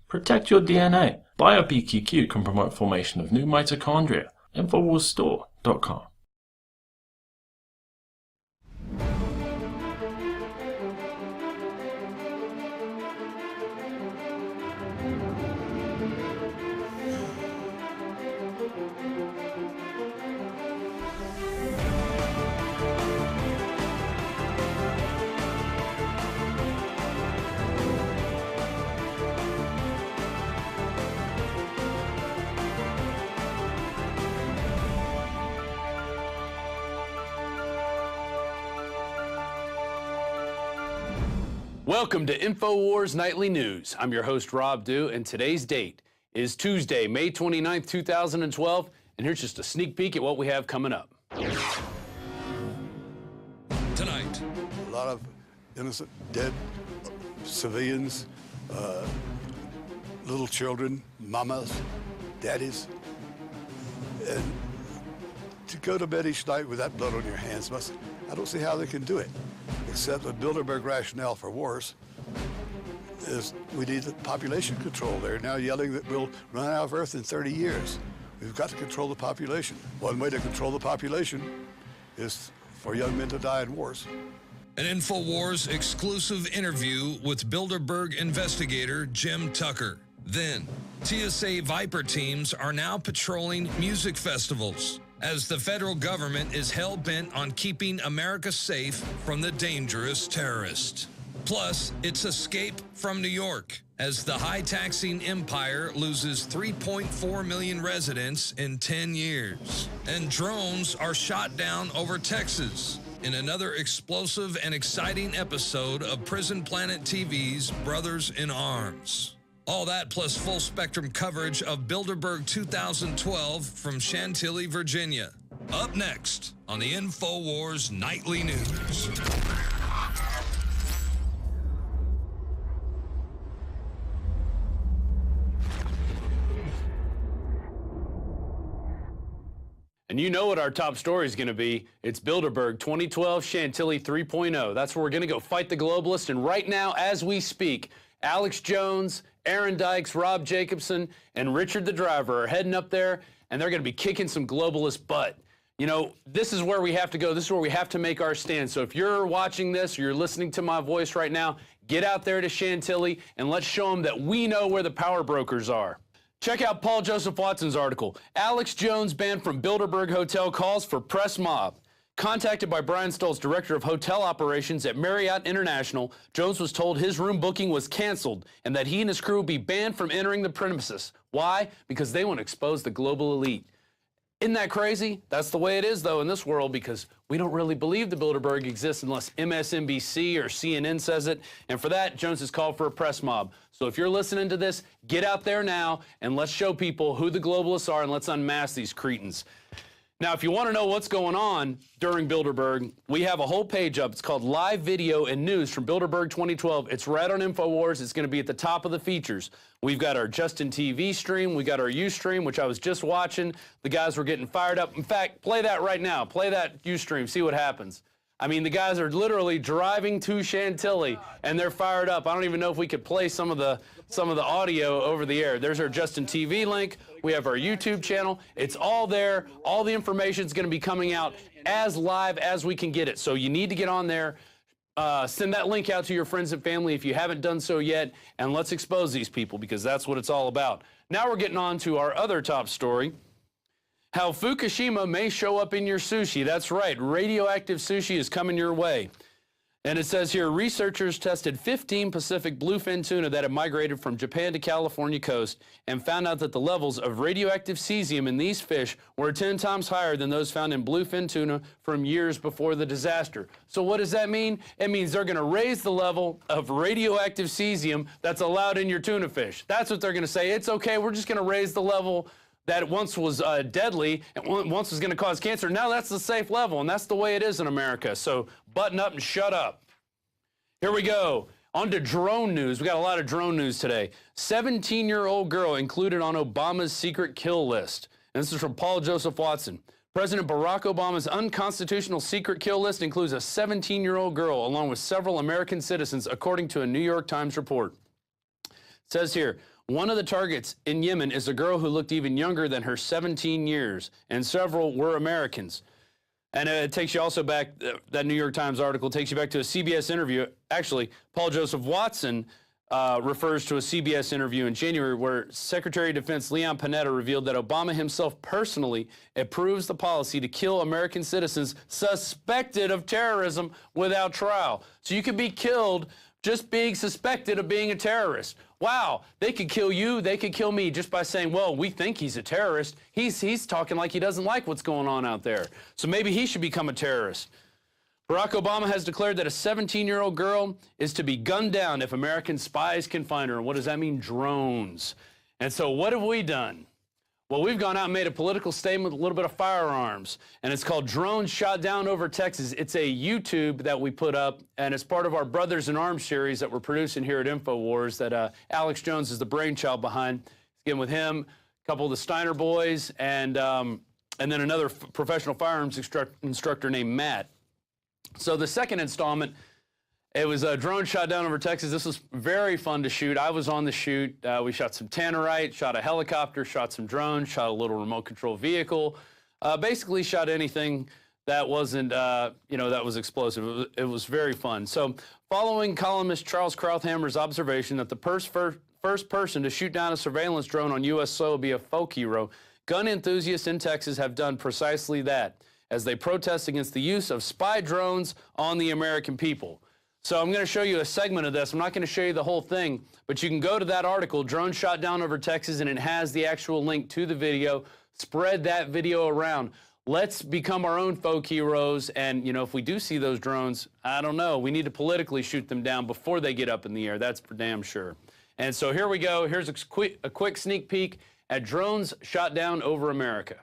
Protect your DNA. BioPQQ can promote formation of new mitochondria. Infowarsstore.com. Welcome to Infowars Nightly News. I'm your host, Rob Dew, and today's date is Tuesday, May 29th, 2012, and here's just a sneak peek at what we have coming up. Tonight, a lot of innocent, dead civilians, little children, mamas, daddies, and to go to bed each night with that blood on your hands I don't see how they can do it, except the Bilderberg rationale for wars is we need the population control. They're now yelling that we'll run out of Earth in 30 years. We've got to control the population. One way to control the population is for young men to die in wars. An Infowars exclusive interview with Bilderberg investigator Jim Tucker. Then, TSA Viper teams are now patrolling music festivals as the federal government is hell-bent on keeping America safe from the dangerous terrorist. Plus, its escape from New York as the high-taxing empire loses 3.4 million residents in 10 years. And drones are shot down over Texas in another explosive and exciting episode of Prison Planet TV's Brothers in Arms. All that plus full-spectrum coverage of Bilderberg 2012 from Chantilly, Virginia. Up next on the Infowars Nightly News. And you know what our top story is going to be. It's Bilderberg 2012 Chantilly 3.0. That's where we're going to go fight the globalists. And right now, as we speak, Alex Jones, Aaron Dykes, Rob Jacobson, and Richard the Driver are heading up there, and they're going to be kicking some globalist butt. You know, this is where we have to go. This is where we have to make our stand. So if you're watching this, or you're listening to my voice right now, get out there to Chantilly, and let's show them that we know where the power brokers are. Check out Paul Joseph Watson's article. Alex Jones, banned from Bilderberg Hotel, calls for press mob. Contacted by Brian Stoll's director of hotel operations at Marriott International, Jones was told his room booking was canceled and that he and his crew would be banned from entering the premises. Why? Because they want to expose the global elite. Isn't that crazy? That's the way it is, though, in this world, because we don't really believe the Bilderberg exists unless MSNBC or CNN says it. And for that, Jones has called for a press mob. So if you're listening to this, get out there now and let's show people who the globalists are and let's unmask these cretins. Now, if you want to know what's going on during Bilderberg, we have a whole page up. It's called Live Video and News from Bilderberg 2012. It's right on Infowars. It's going to be at the top of the features. We've got our Justin TV stream. We got our Ustream, which I was just watching. The guys were getting fired up. In fact, play that right now. Play that Ustream. See what happens. I mean, the guys are literally driving to Chantilly, and they're fired up. I don't even know if we could play some of the audio over the air. There's our Justin TV link. We have our YouTube channel. It's all there. All the information is going to be coming out as live as we can get it. So you need to get on there. Send that link out to your friends and family if you haven't done so yet, and let's expose these people because that's what it's all about. Now we're getting on to our other top story. How Fukushima may show up in your sushi. That's right, radioactive sushi is coming your way. And it says here, researchers tested 15 Pacific bluefin tuna that had migrated from Japan to California coast and found out that the levels of radioactive cesium in these fish were 10 times higher than those found in bluefin tuna from years before the disaster. So what does that mean? It means they're going to raise the level of radioactive cesium that's allowed in your tuna fish. That's what they're going to say. It's okay, we're just going to raise the level that once was deadly and once was going to cause cancer. Now that's the safe level, and that's the way it is in America. So button up and shut up. Here we go. On to drone news. We got a lot of drone news today. 17-year-old girl included on Obama's secret kill list. And this is from Paul Joseph Watson. President Barack Obama's unconstitutional secret kill list includes a 17-year-old girl along with several American citizens, according to a New York Times report. It says here, One of the targets in Yemen is a girl who looked even younger than her 17 years, and several were Americans. And it takes you also back, that New York Times article takes you back to a CBS interview. Actually, Paul Joseph Watson refers to a CBS interview in January where Secretary of Defense Leon Panetta revealed that Obama himself personally approves the policy to kill American citizens suspected of terrorism without trial. So you could be killed just being suspected of being a terrorist. Wow, they could kill you, they could kill me just by saying, well, we think he's a terrorist. He's talking like he doesn't like what's going on out there. So maybe he should become a terrorist. Barack Obama has declared that a 17-year-old girl is to be gunned down if American spies can find her. And what does that mean? Drones. And so what have we done? Well, we've gone out and made a political statement with a little bit of firearms, and it's called Drones Shot Down Over Texas. It's a YouTube that we put up, and it's part of our Brothers in Arms series that we're producing here at Infowars that Alex Jones is the brainchild behind. Again, with him, a couple of the Steiner boys, and then another professional firearms instructor named Matt. So the second installment, it was a drone shot down over Texas. This was very fun to shoot. I was on the shoot. We shot some tannerite, shot a helicopter, shot some drones, shot a little remote control vehicle. Basically shot anything that wasn't, that was explosive. It was very fun. So following columnist Charles Krauthammer's observation that the first person to shoot down a surveillance drone on U.S. soil would be a folk hero, gun enthusiasts in Texas have done precisely that as they protest against the use of spy drones on the American people. So I'm going to show you a segment of this. I'm not going to show you the whole thing, but you can go to that article, Drone Shot Down Over Texas, and it has the actual link to the video. Spread that video around. Let's become our own folk heroes. And, if we do see those drones, I don't know. We need to politically shoot them down before they get up in the air. That's for damn sure. And so here we go. Here's a quick sneak peek at drones shot down over America.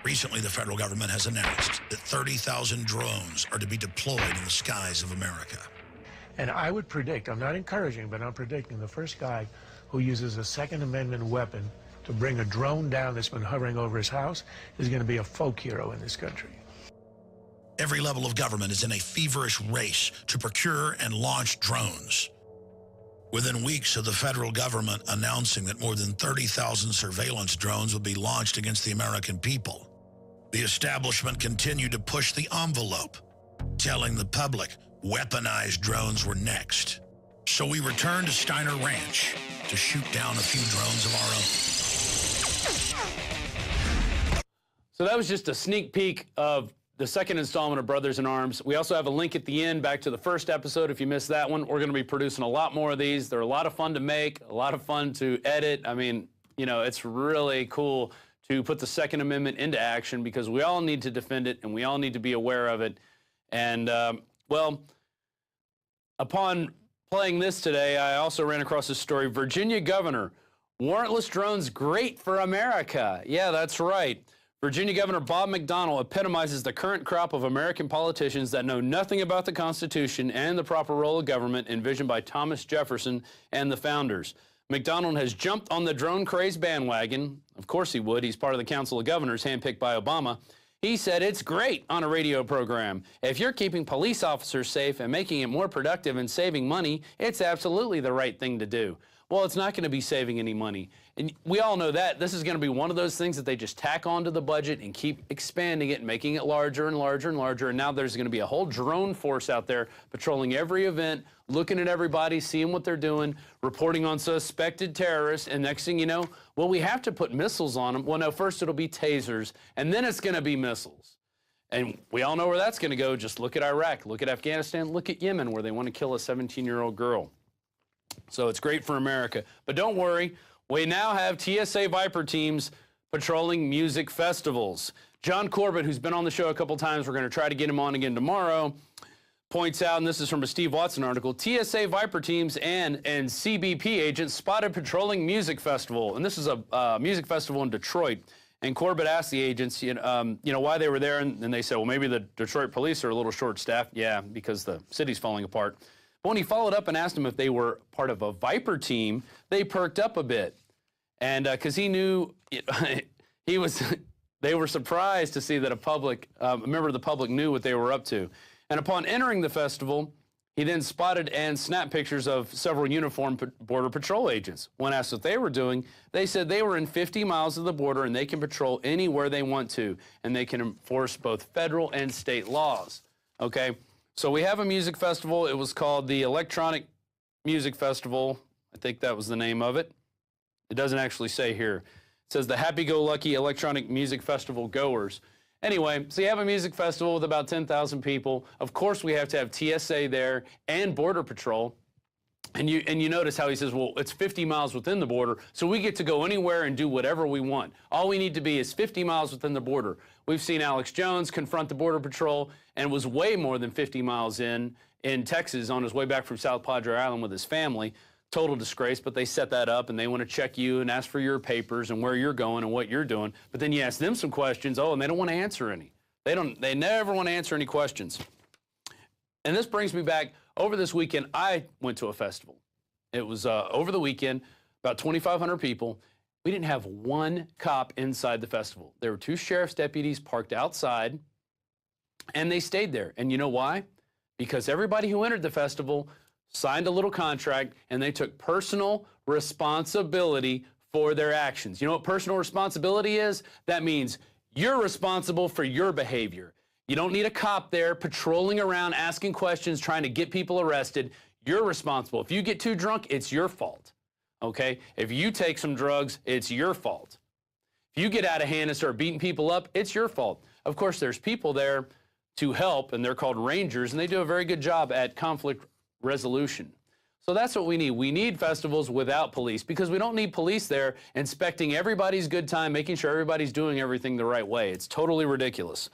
Recently, the federal government has announced that 30,000 drones are to be deployed in the skies of America. And I would predict, I'm not encouraging, but I'm predicting the first guy who uses a Second Amendment weapon to bring a drone down that's been hovering over his house is going to be a folk hero in this country. Every level of government is in a feverish race to procure and launch drones. Within weeks of the federal government announcing that more than 30,000 surveillance drones would be launched against the American people, the establishment continued to push the envelope, telling the public weaponized drones were next. So we returned to Steiner Ranch to shoot down a few drones of our own. So that was just a sneak peek of the second installment of Brothers in Arms. We also have a link at the end back to the first episode if you missed that one. We're going to be producing a lot more of these. They're a lot of fun to make, a lot of fun to edit. I mean, it's really cool to put the Second Amendment into action because we all need to defend it and we all need to be aware of it. And, upon playing this today, I also ran across this story. Virginia governor, warrantless drones great for America. Yeah, that's right. Virginia Governor Bob McDonnell epitomizes the current crop of American politicians that know nothing about the Constitution and the proper role of government envisioned by Thomas Jefferson and the founders. McDonnell has jumped on the drone craze bandwagon. Of course he would. He's part of the Council of Governors handpicked by Obama. He said it's great on a radio program. If you're keeping police officers safe and making it more productive and saving money, it's absolutely the right thing to do. Well, it's not going to be saving any money. And we all know that. This is going to be one of those things that they just tack onto the budget and keep expanding it, making it larger and larger and larger. And now there's going to be a whole drone force out there patrolling every event, looking at everybody, seeing what they're doing, reporting on suspected terrorists. And next thing you know, well, we have to put missiles on them. Well, no, first it'll be tasers, and then it's going to be missiles. And we all know where that's going to go. Just look at Iraq, look at Afghanistan, look at Yemen, where they want to kill a 17-year-old girl. So it's great for America. But don't worry, we now have TSA Viper teams patrolling music festivals. John Corbett, who's been on the show a couple times, we're going to try to get him on again tomorrow, points out, and this is from a Steve Watson article, TSA Viper teams and CBP agents spotted patrolling music festival. And this is a music festival in Detroit. And Corbett asked the agents, why they were there, and they said, well, maybe the Detroit police are a little short-staffed. Yeah, because the city's falling apart. But when he followed up and asked them if they were part of a Viper team, they perked up a bit. And because he knew, they were surprised to see that a member of the public knew what they were up to. And upon entering the festival, he then spotted and snapped pictures of several uniformed Border Patrol agents. When asked what they were doing, they said they were in 50 miles of the border and they can patrol anywhere they want to, and they can enforce both federal and state laws. Okay, so we have a music festival. It was called the Electronic Music Festival. I think that was the name of it. It doesn't actually say here. It says the Happy-Go-Lucky Electronic Music Festival Goers. Anyway, so you have a music festival with about 10,000 people. Of course, we have to have TSA there and Border Patrol. And you notice how he says, well, it's 50 miles within the border, so we get to go anywhere and do whatever we want. All we need to be is 50 miles within the border. We've seen Alex Jones confront the Border Patrol and was way more than 50 miles in Texas on his way back from South Padre Island with his family. Total disgrace, but they set that up and they want to check you and ask for your papers and where you're going and what you're doing. But then you ask them some questions, and they don't want to answer any. They never want to answer any questions. And this brings me back, over this weekend, I went to a festival. It was over the weekend, about 2,500 people. We didn't have one cop inside the festival. There were 2 sheriff's deputies parked outside, and they stayed there. And you know why? Because everybody who entered the festival signed a little contract, and they took personal responsibility for their actions. You know what personal responsibility is? That means you're responsible for your behavior. You don't need a cop there patrolling around, asking questions, trying to get people arrested. You're responsible. If you get too drunk, it's your fault, okay? If you take some drugs, it's your fault. If you get out of hand and start beating people up, it's your fault. Of course, there's people there to help, and they're called rangers, and they do a very good job at conflict resolution. So that's what we need. We need festivals without police, because we don't need police there inspecting everybody's good time, making sure everybody's doing everything the right way. It's totally ridiculous.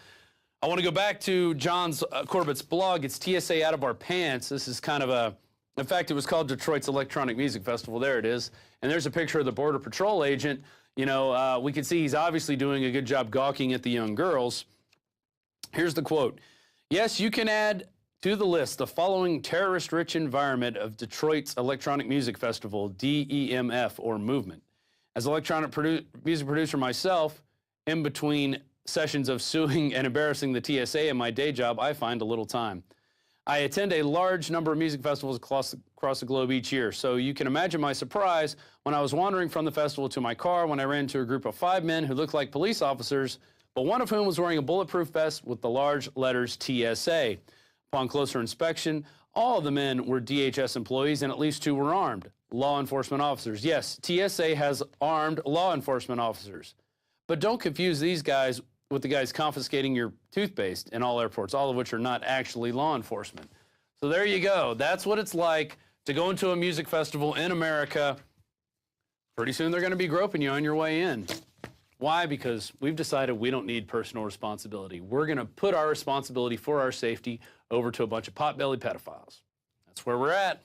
I want to go back to John's Corbett's blog. It's TSA Out of Our Pants. This is kind of in fact, it was called Detroit's Electronic Music Festival. There it is. And there's a picture of the Border Patrol agent. We can see he's obviously doing a good job gawking at the young girls. Here's the quote. Yes, you can add to the list the following terrorist-rich environment of Detroit's Electronic Music Festival, DEMF, or movement. As an electronic music producer myself, in between sessions of suing and embarrassing the TSA in my day job, I find a little time. I attend a large number of music festivals across the globe each year, so you can imagine my surprise when I was wandering from the festival to my car when I ran into a group of 5 men who looked like police officers, but one of whom was wearing a bulletproof vest with the large letters TSA. Upon closer inspection, all of the men were DHS employees and at least 2 were armed. Law enforcement officers. Yes, TSA has armed law enforcement officers. But don't confuse these guys with the guys confiscating your toothpaste in all airports, all of which are not actually law enforcement. So there you go. That's what it's like to go into a music festival in America. Pretty soon they're going to be groping you on your way in. Why? Because we've decided we don't need personal responsibility. We're going to put our responsibility for our safety over to a bunch of pot-bellied pedophiles. That's where we're at.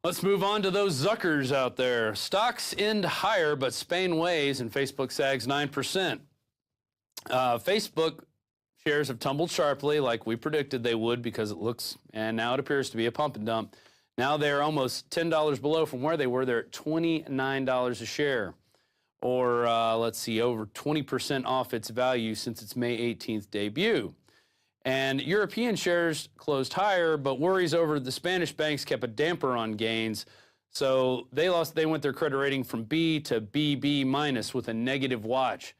Let's move on to those Zuckers out there. Stocks end higher, but Spain weighs and Facebook sags 9%. Facebook shares have tumbled sharply like we predicted they would because it looks, and now it appears to be a pump and dump. Now they're almost $10 below from where they were. They're at $29 a share. Or, let's see, over 20% off its value since its May 18th debut. And European shares closed higher, but worries over the Spanish banks kept a damper on gains. So they went their credit rating from B to BB minus with a negative watch.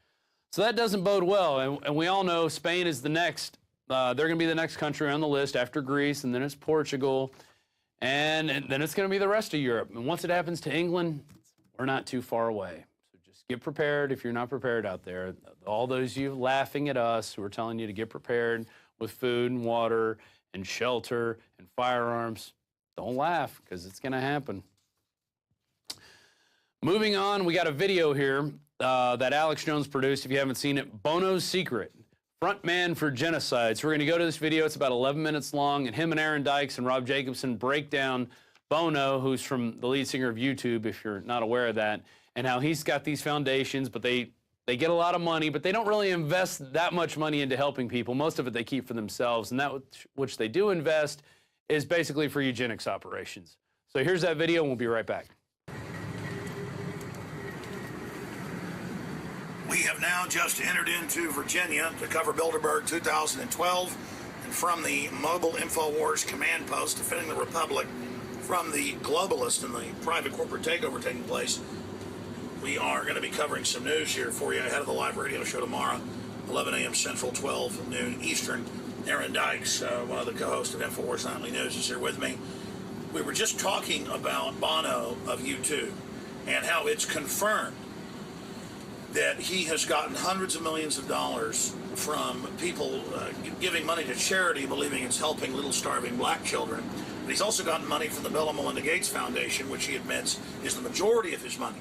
So that doesn't bode well. And we all know Spain is the next. They're going to be the next country on the list after Greece, and then it's Portugal, and then it's going to be the rest of Europe. And once it happens to England, we're not too far away. So just get prepared if you're not prepared out there. All those of you laughing at us who are telling you to get prepared with food and water and shelter and firearms, don't laugh, because it's going to happen. Moving on, we got a video here that Alex Jones produced, if you haven't seen it, Bono's Secret. Front man for genocide. So we're going to go to this video. It's about 11 minutes long, and him and Aaron Dykes and Rob Jacobson break down Bono, who's from the lead singer of YouTube, if you're not aware of that, and how he's got these foundations, but they get a lot of money, but they don't really invest that much money into helping people. Most of it they keep for themselves, and that which they do invest is basically for eugenics operations. So here's that video, and we'll be right back. We have now just entered into Virginia to cover Bilderberg 2012, and from the mobile Infowars command post defending the Republic from the globalists and the private corporate takeover taking place, we are going to be covering some news here for you ahead of the live radio show tomorrow, 11 a.m. Central, 12 noon Eastern. Aaron Dykes, one of the co-hosts of Infowars Nightly News, is here with me. We were just talking about Bono of YouTube and how it's confirmed that he has gotten hundreds of millions of dollars from people giving money to charity, believing it's helping little starving black children. But he's also gotten money from the Bill and Melinda Gates Foundation, which he admits is the majority of his money.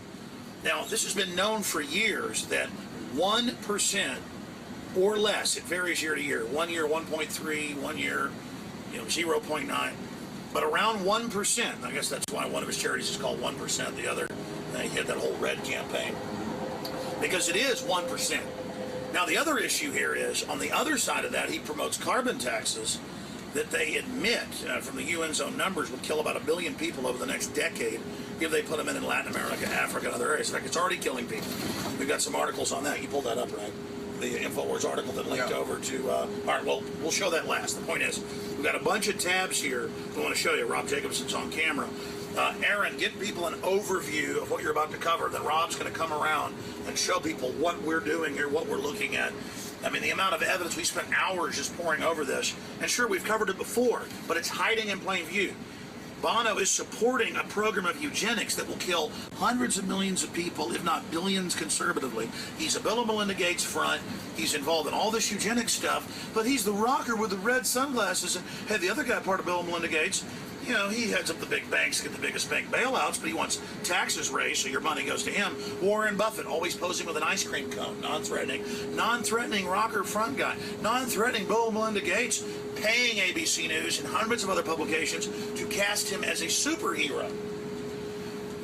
Now, this has been known for years that 1% or less, it varies year to year. 1 year, 1.3, 1 year, 0.9. But around 1%, I guess that's why one of his charities is called 1%, the other, he had that whole red campaign. Because it is 1%. Now, the other issue here is, on the other side of that, he promotes carbon taxes that they admit, from the UN's own numbers, would kill about 1 billion people over the next decade if they put them in Latin America, Africa, and other areas. In fact, it's already killing people. We've got some articles on that. You pulled that up, right? The Infowars article that linked over to... all right, well, we'll show that last. The point is, we've got a bunch of tabs here we want to show you. Rob Jacobson's on camera. Aaron, give people an overview of what you're about to cover. Then Rob's going to come around and show people what we're doing here, what we're looking at. I mean, the amount of evidence, we spent hours just pouring over this. And sure, we've covered it before, but it's hiding in plain view. Bono is supporting a program of eugenics that will kill hundreds of millions of people, if not billions conservatively. He's a Bill and Melinda Gates front. He's involved in all this eugenics stuff, but he's the rocker with the red sunglasses. And hey, the other guy part of Bill and Melinda Gates, he heads up the big banks to get the biggest bank bailouts, but he wants taxes raised, so your money goes to him. Warren Buffett, always posing with an ice cream cone, non-threatening rocker front guy, non-threatening Bill and Melinda Gates, paying ABC News and hundreds of other publications to cast him as a superhero.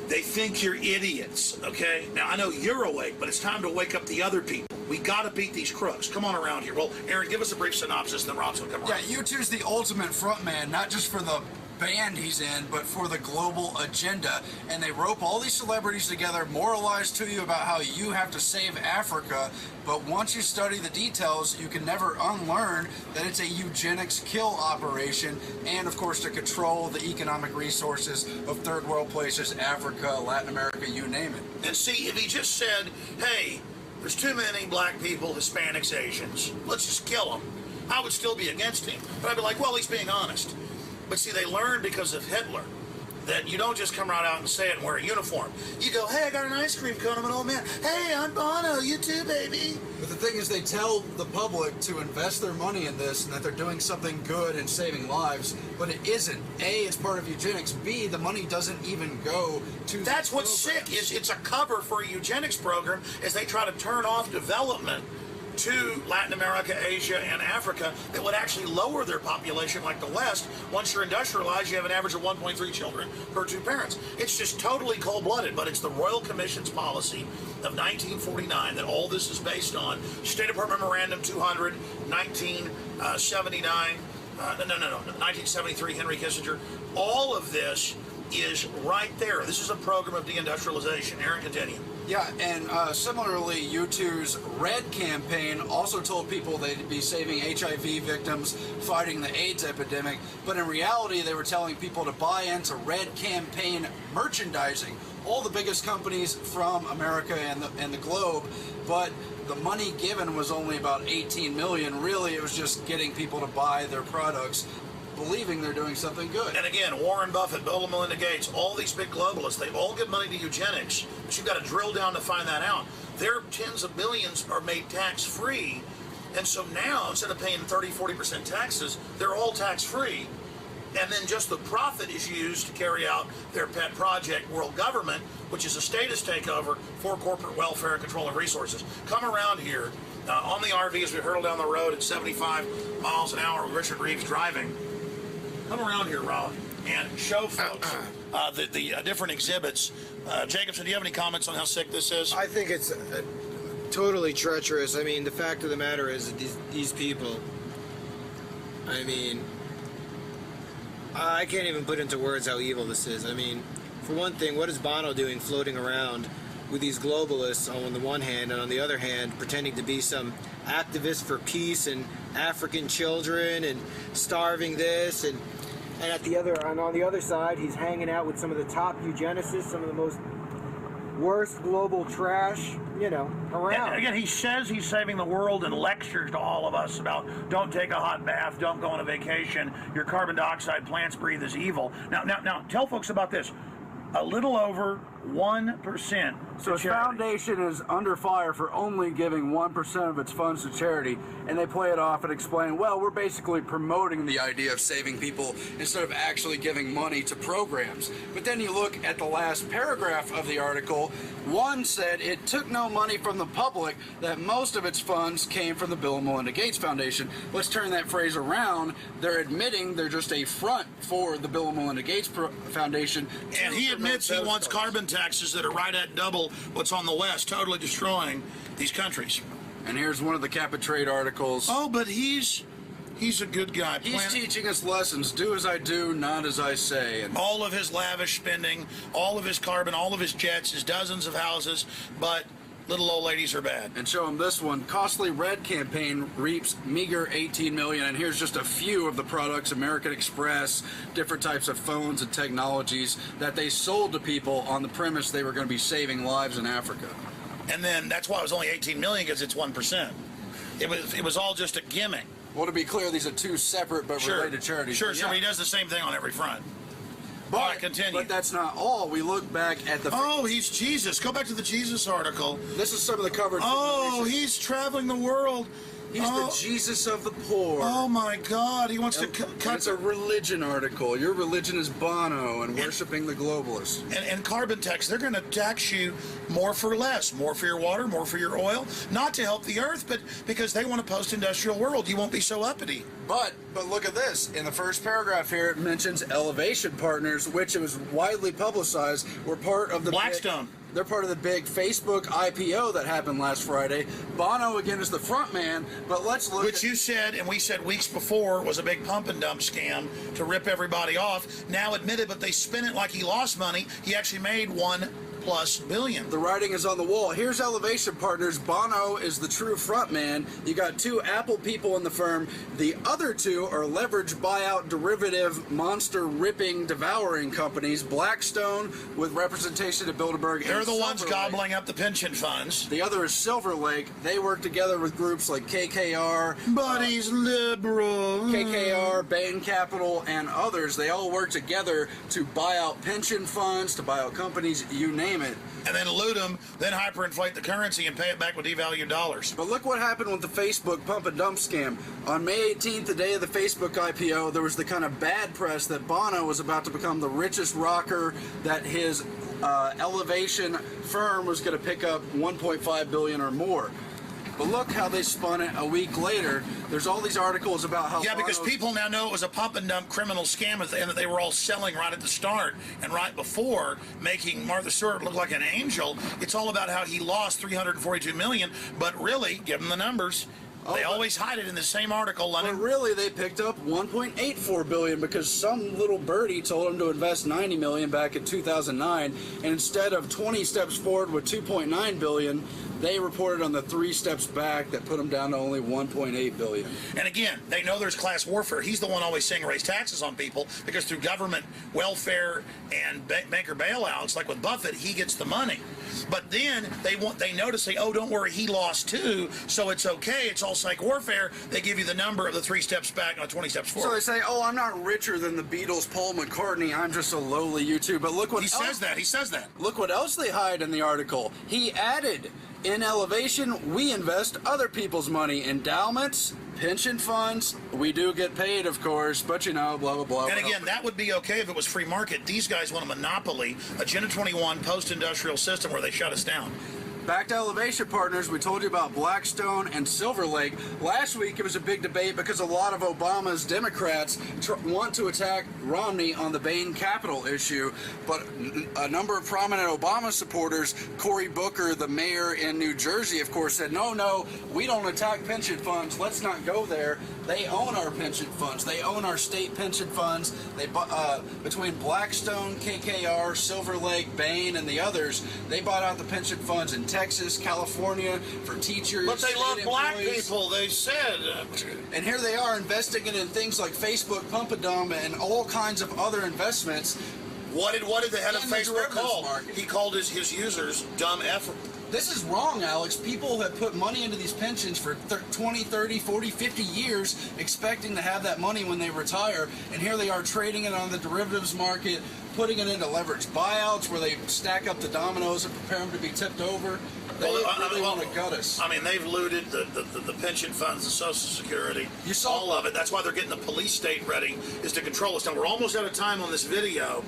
They think you're idiots, okay? Now, I know you're awake, but it's time to wake up the other people. We got to beat these crooks. Come on around here. Well, Aaron, give us a brief synopsis, then Rob's going to come around. Yeah, U2's the ultimate frontman, not just for the band he's in, but for the global agenda. And they rope all these celebrities together, moralize to you about how you have to save Africa, but once you study the details, you can never unlearn that it's a eugenics kill operation, and of course to control the economic resources of third world places, Africa, Latin America, you name it. And see, if he just said, hey, there's too many black people, Hispanics, Asians, let's just kill them, I would still be against him. But I'd be like, well, he's being honest. But see, they learned because of Hitler that you don't just come right out and say it and wear a uniform. You go, hey, I got an ice cream cone, I'm an old man. Hey, I'm Bono, you too, baby. But the thing is, they tell the public to invest their money in this and that they're doing something good and saving lives, but it isn't. A, it's part of eugenics. B, the money doesn't even go to That's what's sick, is it's a cover for a eugenics program as they try to turn off development to Latin America, Asia, and Africa that would actually lower their population like the West. Once you're industrialized, you have an average of 1.3 children per 2 parents. It's just totally cold-blooded, but it's the Royal Commission's policy of 1949 that all this is based on. State Department Memorandum 200, 1979, 1973, Henry Kissinger. All of this is right there. This is a program of deindustrialization. Aaron, continue. Yeah, and similarly, U2's Red campaign also told people they'd be saving HIV victims, fighting the AIDS epidemic, but in reality, they were telling people to buy into Red campaign merchandising. All the biggest companies from America and the globe, but the money given was only about 18 million. Really, it was just getting people to buy their products, believing they're doing something good. And again, Warren Buffett, Bill and Melinda Gates, all these big globalists, they all give money to eugenics, but you've got to drill down to find that out. Their tens of billions are made tax-free, and so now, instead of paying 30-40% taxes, they're all tax-free, and then just the profit is used to carry out their pet project, world government, which is a status takeover for corporate welfare and control of resources. Come around here on the RV as we hurtle down the road at 75 miles an hour with Richard Reeves driving. Come around here, Rob, and show folks the different exhibits. Jacobson, do you have any comments on how sick this is? I think it's totally treacherous. I mean, the fact of the matter is that these people, I mean, I can't even put into words how evil this is. I mean, for one thing, what is Bono doing floating around with these globalists on the one hand, and on the other hand, pretending to be some activist for peace and African children and starving this, and on the other side, he's hanging out with some of the top eugenicists, some of the most worst global trash, around. And again, he says he's saving the world and lectures to all of us about don't take a hot bath, don't go on a vacation, your carbon dioxide plants breathe is evil. Now, tell folks about this. A little over 1%. So his foundation is under fire for only giving 1% of its funds to charity, and they play it off and explain, well, we're basically promoting The idea of saving people instead of actually giving money to programs. But then you look at the last paragraph of the article. One said it took no money from the public, that most of its funds came from the Bill and Melinda Gates Foundation. Let's turn that phrase around. They're admitting they're just a front for the Bill and Melinda Gates Foundation. And he admits he wants carbon taxes that are right at double what's on the West, totally destroying these countries. And here's one of the cap and trade articles. Oh, but he's a good guy. He's teaching us lessons. Do as I do, not as I say. And all of his lavish spending, all of his carbon, all of his jets, his dozens of houses, but little old ladies are bad. And show him this one. Costly Red campaign reaps meager 18 million. And here's just a few of the products: American Express, different types of phones and technologies that they sold to people on the premise they were going to be saving lives in Africa. And then that's why it was only 18 million, because it's 1%. It was all just a gimmick. Well, to be clear, these are two separate but related charities. Sure, but he does the same thing on every front. But, all right, continue. But that's not all. We look back at the... Oh, he's Jesus. Go back to the Jesus article. This is some of the coverage. Oh, he's traveling the world. He's the Jesus of the poor. Oh, my God. He wants to cut... It's a religion article. Your religion is Bono and worshiping the globalists. And carbon tax. They're going to tax you more for less. More for your water, more for your oil. Not to help the earth, but because they want a post-industrial world. You won't be so uppity. But look at this. In the first paragraph here, it mentions Elevation Partners, which it was widely publicized, were part of the... Blackstone. They're part of the big Facebook IPO that happened last Friday. Bono, again, is the front man, but let's look Which you said, and we said weeks before, was a big pump and dump scam to rip everybody off. Now admitted, but they spin it like he lost money. He actually made $1+ billion. The writing is on the wall. Here's Elevation Partners. Bono is the true front man. You got two Apple people in the firm. The other two are leverage buyout derivative monster ripping devouring companies. Blackstone with representation at Bilderberg. They're the ones gobbling up the pension funds. The other is Silver Lake. They work together with groups like KKR. But he's liberal. KKR, Bain Capital, and others. They all work together to buy out pension funds, to buy out companies, you name it. And then loot them, then hyperinflate the currency and pay it back with devalued dollars. But look what happened with the Facebook pump and dump scam. On May 18th, the day of the Facebook IPO, there was the kind of bad press that Bono was about to become the richest rocker, that his Elevation firm was going to pick up $1.5 billion or more. But look how they spun it a week later. There's all these articles about how... Yeah, because people now know it was a pump and dump criminal scam, and that they were all selling right at the start and right before, making Martha Stewart look like an angel. It's all about how he lost $342 million, but really, give him the numbers, They always hide it in the same article, London. But really, they picked up $1.84 billion because some little birdie told them to invest $90 million back in 2009, and instead of 20 steps forward with $2.9 billion, they reported on the 3 steps back that put them down to only $1.8 billion. And again, they know there's class warfare. He's the one always saying raise taxes on people because through government welfare and banker bailouts, like with Buffett, he gets the money. But then they know to say, oh, don't worry, he lost too, so it's okay. It's all psych warfare. They give you the number of the 3 steps back and the 20 steps forward. So they say, oh, I'm not richer than the Beatles, Paul McCartney. I'm just a lowly YouTube. But look what he says that. He says that. Look what else they hide in the article. He added, in Elevation, we invest other people's money, endowments, pension funds. We do get paid, of course, but you know, blah, blah, blah. And again, that would be okay if it was free market. These guys want a monopoly, Agenda 21 post-industrial system where they shut us down. Back to Elevation Partners, we told you about Blackstone and Silver Lake. Last week it was a big debate because a lot of Obama's Democrats want to attack Romney on the Bain Capital issue, but a number of prominent Obama supporters, Cory Booker, the mayor in New Jersey, of course, said, no, we don't attack pension funds. Let's not go there. They own our pension funds. They own our state pension funds. They between Blackstone, KKR, Silver Lake, Bain, and the others, they bought out the pension funds in Texas, California, for teachers. But they love black employees. people, they said. And here they are investing in things like Facebook, Pumpadum, and all kinds of other investments. What did the head of Facebook call? Market. He called his users dumb effort. This is wrong, Alex. People have put money into these pensions for 20, 30, 40, 50 years, expecting to have that money when they retire, and here they are trading it on the derivatives market, putting it into leveraged buyouts where they stack up the dominoes and prepare them to be tipped over. They really want to gut us. I mean, they've looted the pension funds, the Social Security, all of it. That's why they're getting the police state ready, is to control us. Now, we're almost out of time on this video.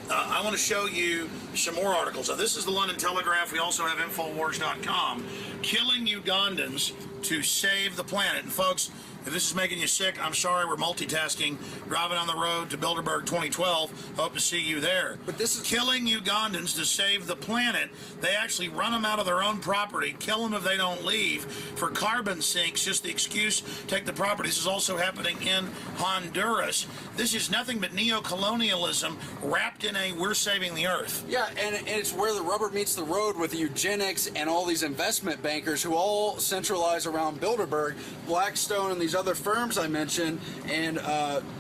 I want to show you some more articles. Now, this is the London Telegraph. We also have Infowars.com. Killing Ugandans to save the planet. And folks, if this is making you sick, I'm sorry, we're multitasking. Driving on the road to Bilderberg 2012. Hope to see you there. But this is killing Ugandans to save the planet. They actually run them out of their own property, kill them if they don't leave. For carbon sinks, just the excuse, take the property. This is also happening in Honduras. This is nothing but neo-colonialism wrapped in a we're saving the earth. Yeah, and it's where the rubber meets the road with eugenics and all these investment bankers who all centralize around Bilderberg, Blackstone, and these other firms I mentioned, and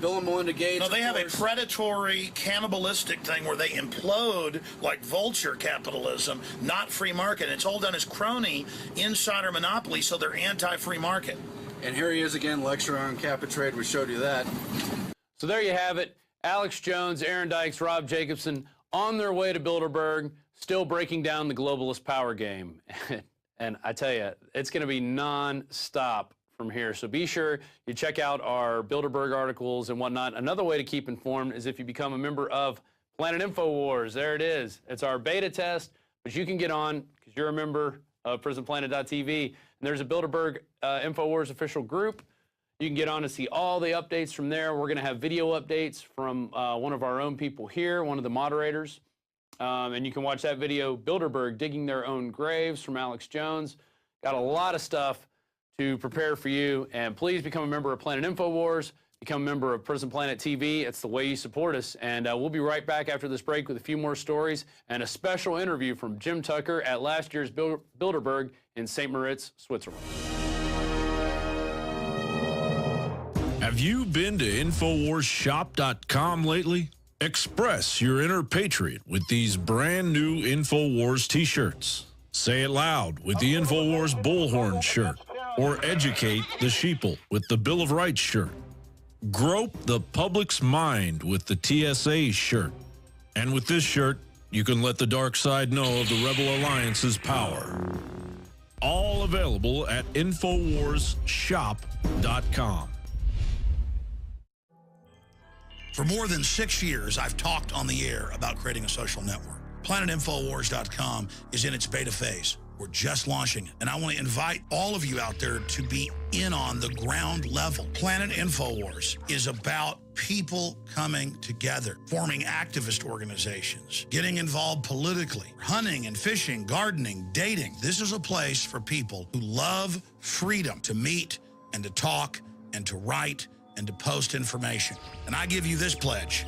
Bill and Melinda Gates. No, they have a predatory, cannibalistic thing where they implode like vulture capitalism, not free market. It's all done as crony, insider monopoly, so they're anti-free market. And here he is again, lecturing on cap and trade. We showed you that. So there you have it. Alex Jones, Aaron Dykes, Rob Jacobson on their way to Bilderberg, still breaking down the globalist power game. And I tell you, it's going to be non-stop from here. So be sure you check out our Bilderberg articles and whatnot. Another way to keep informed is if you become a member of Planet Infowars. There it is. It's our beta test, but you can get on because you're a member of PrisonPlanet.tv. And there's a Bilderberg Infowars official group. You can get on to see all the updates from there. We're going to have video updates from one of our own people here, one of the moderators. And you can watch that video, Bilderberg Digging Their Own Graves, from Alex Jones. Got a lot of stuff to prepare for you. And please become a member of Planet Infowars. Become a member of Prison Planet TV. It's the way you support us. And we'll be right back after this break with a few more stories and a special interview from Jim Tucker at last year's Bilderberg in St. Moritz, Switzerland. Have you been to InfoWarsShop.com lately? Express your inner patriot with these brand new InfoWars t-shirts. Say it loud with the InfoWars Bullhorn shirt. Or educate the sheeple with the Bill of Rights shirt. Grope the public's mind with the TSA shirt. And with this shirt, you can let the dark side know of the Rebel Alliance's power. All available at InfoWarsShop.com. For more than 6 years, I've talked on the air about creating a social network. PlanetInfowars.com is in its beta phase. We're just launching it, and I want to invite all of you out there to be in on the ground level. Planet Infowars is about people coming together, forming activist organizations, getting involved politically, hunting and fishing, gardening, dating. This is a place for people who love freedom to meet, and to talk and to write and to post information. And I give you this pledge.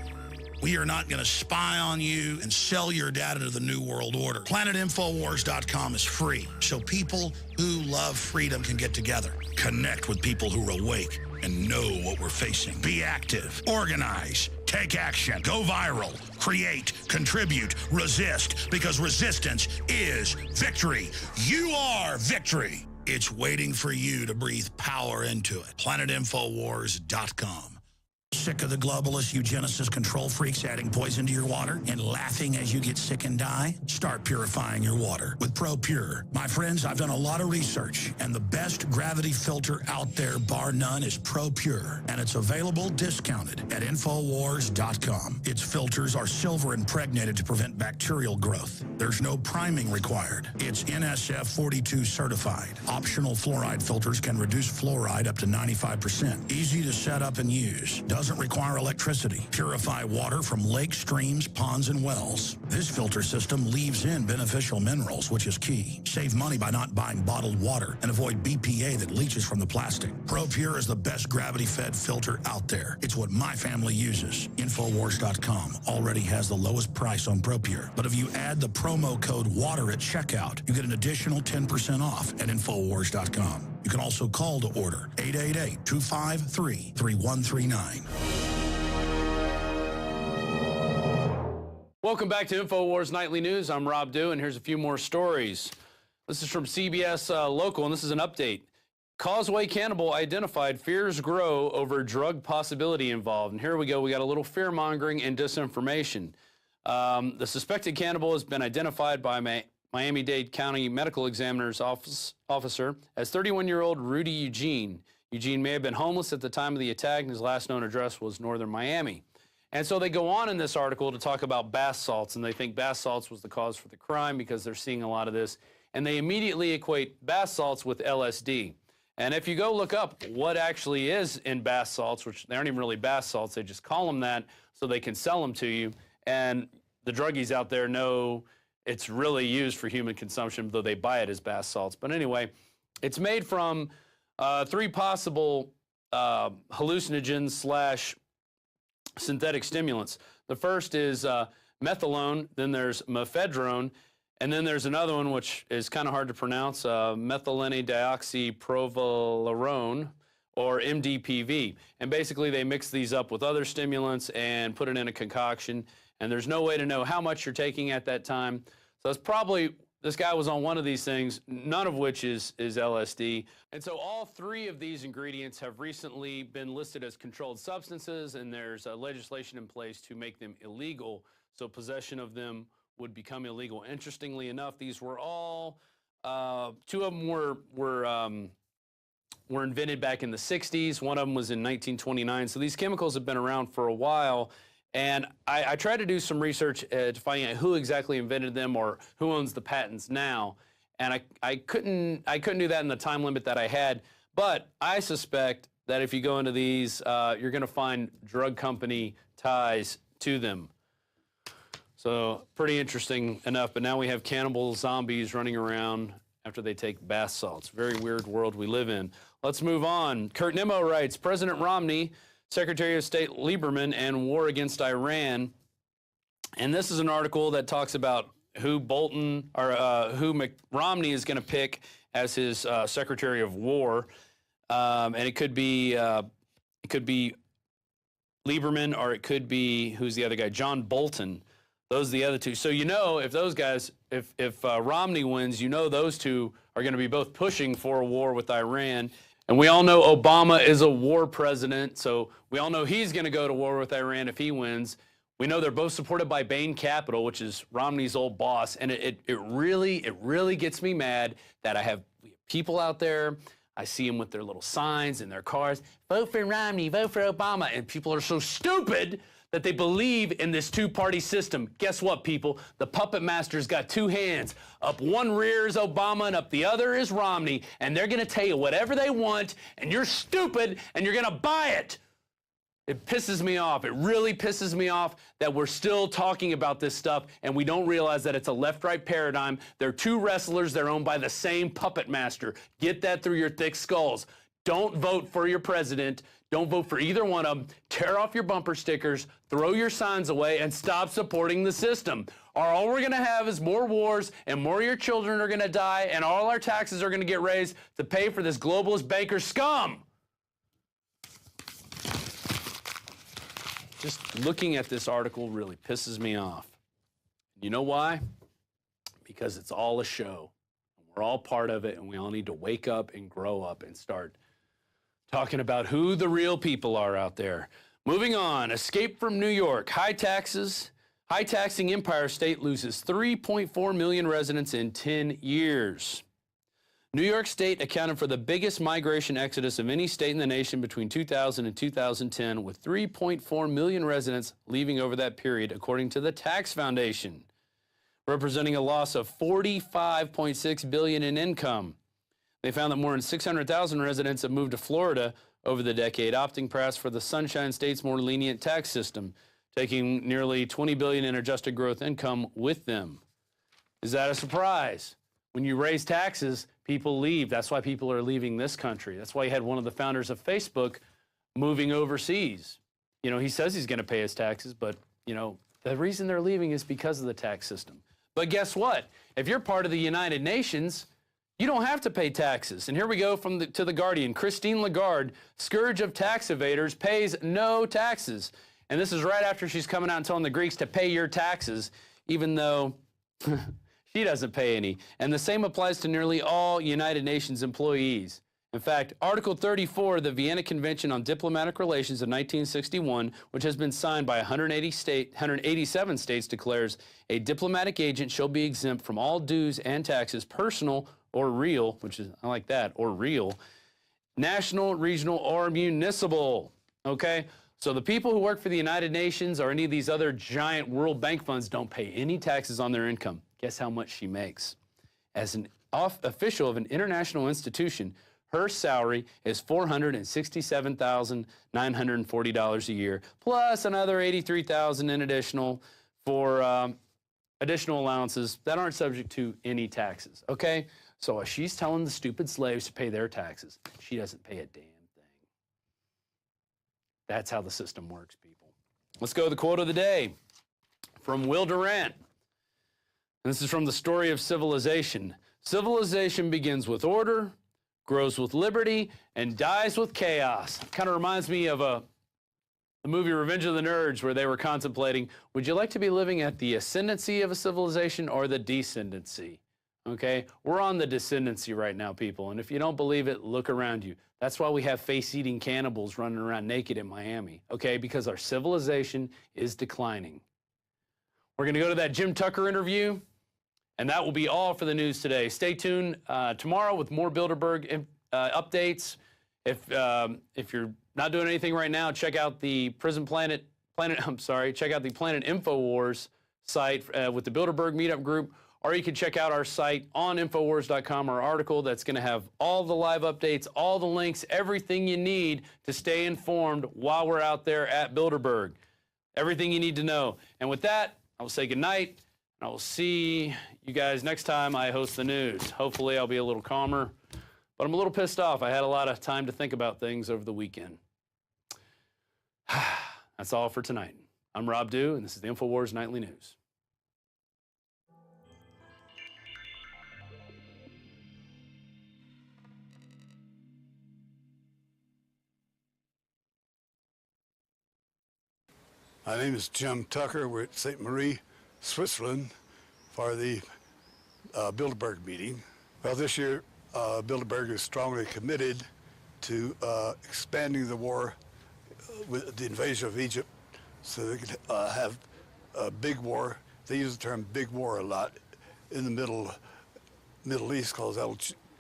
We are not going to spy on you and sell your data to the New World Order. PlanetInfowars.com is free, so people who love freedom can get together, connect with people who are awake and know what we're facing. Be active, organize, take action, go viral, create, contribute, resist, because resistance is victory. You are victory. It's waiting for you to breathe power into it. PlanetInfowars.com. Sick of the globalist eugenicist control freaks adding poison to your water and laughing as you get sick and die? Start purifying your water with ProPure. My friends, I've done a lot of research, and the best gravity filter out there, bar none, is ProPure. And it's available discounted at Infowars.com. Its filters are silver impregnated to prevent bacterial growth. There's no priming required. It's NSF 42 certified. Optional fluoride filters can reduce fluoride up to 95%. Easy to set up and use. Doesn't require electricity. Purify water from lakes, streams, ponds, and wells. This filter system leaves in beneficial minerals, which is key. Save money by not buying bottled water and avoid BPA that leaches from the plastic. ProPure is the best gravity-fed filter out there. It's what my family uses. Infowars.com already has the lowest price on ProPure. But if you add the promo code WATER at checkout, you get an additional 10% off at Infowars.com. You can also call to order 888-253-3139. Welcome back to Infowars Nightly News. I'm Rob Dew, and here's a few more stories. This is from CBS Local, and this is an update. Causeway cannibal identified. Fears grow over drug possibility involved. And here we go. We got a little fear-mongering and disinformation. The suspected cannibal has been identified by Miami-Dade County Medical Examiner's officer as 31-year-old Rudy Eugene. Eugene may have been homeless at the time of the attack, and his last known address was northern Miami. And so they go on in this article to talk about bath salts, and they think bath salts was the cause for the crime because they're seeing a lot of this. And they immediately equate bath salts with LSD. And if you go look up what actually is in bath salts, which they aren't even really bath salts, they just call them that so they can sell them to you. And the druggies out there know it's really used for human consumption, though they buy it as bath salts. But anyway, it's made from 3 possible hallucinogens / synthetic stimulants. The first is methylone, then there's mephedrone, and then there's another one which is kind of hard to pronounce, methylene-deoxyprovalerone, or MDPV. And basically they mix these up with other stimulants and put it in a concoction, and there's no way to know how much you're taking at that time. So it's probably, this guy was on one of these things, none of which is LSD. And so all 3 of these ingredients have recently been listed as controlled substances, and there's legislation in place to make them illegal, so possession of them would become illegal. Interestingly enough, these were all, 2 of them were invented back in the 60s. One of them was in 1929. So these chemicals have been around for a while. And I tried to do some research to find out who exactly invented them or who owns the patents now. And I couldn't do that in the time limit that I had. But I suspect that if you go into these, you're going to find drug company ties to them. So pretty interesting enough. But now we have cannibal zombies running around after they take bath salts. Very weird world we live in. Let's move on. Kurt Nimmo writes, President Romney, Secretary of State Lieberman, and war against Iran. And this is an article that talks about who Bolton or who Romney is going to pick as his Secretary of War, and it could be Lieberman, or it could be, who's the other guy, John Bolton. Those are the other 2. So you know, if those guys, if Romney wins, you know those 2 are going to be both pushing for a war with Iran. And we all know Obama is a war president, so we all know he's going to go to war with Iran if he wins. We know they're both supported by Bain Capital, which is Romney's old boss, and it really gets me mad that I have people out there. I see them with their little signs in their cars, vote for Romney, vote for Obama, and people are so stupid that they believe in this 2-party system. Guess what, people? The puppet master's got 2 hands. Up one rear is Obama and up the other is Romney, and they're going to tell you whatever they want, and you're stupid, and you're going to buy it. It pisses me off. It really pisses me off that we're still talking about this stuff, and we don't realize that it's a left-right paradigm. They're 2 wrestlers. They're owned by the same puppet master. Get that through your thick skulls. Don't vote for your president. Don't vote for either one of them. Tear off your bumper stickers, throw your signs away, and stop supporting the system. Or all we're going to have is more wars, and more of your children are going to die, and all our taxes are going to get raised to pay for this globalist banker scum. Just looking at this article really pisses me off. You know why? Because it's all a show. We're all part of it, and we all need to wake up and grow up and start talking about who the real people are out there. Moving on, escape from New York. High taxing Empire State loses 3.4 million residents in 10 years. New York State accounted for the biggest migration exodus of any state in the nation between 2000 and 2010, with 3.4 million residents leaving over that period, according to the Tax Foundation, representing a loss of $45.6 billion in income. They found that more than 600,000 residents have moved to Florida over the decade, opting perhaps for the Sunshine State's more lenient tax system, taking nearly $20 billion in adjusted growth income with them. Is that a surprise? When you raise taxes, people leave. That's why people are leaving this country. That's why you had one of the founders of Facebook moving overseas. You know, he says he's going to pay his taxes, but, you know, the reason they're leaving is because of the tax system. But guess what? If you're part of the United Nations, you don't have to pay taxes. And here we go to The Guardian. Christine Lagarde, scourge of tax evaders, pays no taxes. And this is right after she's coming out and telling the Greeks to pay your taxes, even though she doesn't pay any. And the same applies to nearly all United Nations employees. In fact, Article 34 of the Vienna Convention on Diplomatic Relations of 1961, which has been signed by 187 states, declares a diplomatic agent shall be exempt from all dues and taxes, personal or real, which is, I like that, or real, national, regional, or municipal, okay? So the people who work for the United Nations or any of these other giant World Bank funds don't pay any taxes on their income. Guess how much she makes? As an official of an international institution, her salary is $467,940 a year, plus another $83,000 in additional for additional allowances that aren't subject to any taxes, okay? So she's telling the stupid slaves to pay their taxes. She doesn't pay a damn thing. That's how the system works, people. Let's go to the quote of the day from Will Durant. And this is from The Story of Civilization. Civilization begins with order, grows with liberty, and dies with chaos. Kind of reminds me of the movie Revenge of the Nerds, where they were contemplating, would you like to be living at the ascendancy of a civilization or the descendancy? Okay, we're on the descendancy right now, people, and if you don't believe it, look around you. That's why we have face-eating cannibals running around naked in Miami, okay, because our civilization is declining. We're going to go to that Jim Tucker interview, and that will be all for the news today. Stay tuned tomorrow with more Bilderberg updates. If you're not doing anything right now, check out the check out the Planet Infowars site with the Bilderberg Meetup Group, or you can check out our site on Infowars.com, our article that's going to have all the live updates, all the links, everything you need to stay informed while we're out there at Bilderberg. Everything you need to know. And with that, I will say goodnight, and I will see you guys next time I host the news. Hopefully I'll be a little calmer, but I'm a little pissed off. I had a lot of time to think about things over the weekend. That's all for tonight. I'm Rob Dew, and this is the Infowars Nightly News. My name is Jim Tucker. We're at St. Marie, Switzerland for the Bilderberg meeting. Well, this year, Bilderberg is strongly committed to expanding the war with the invasion of Egypt so they could have a big war. They use the term big war a lot in the Middle East because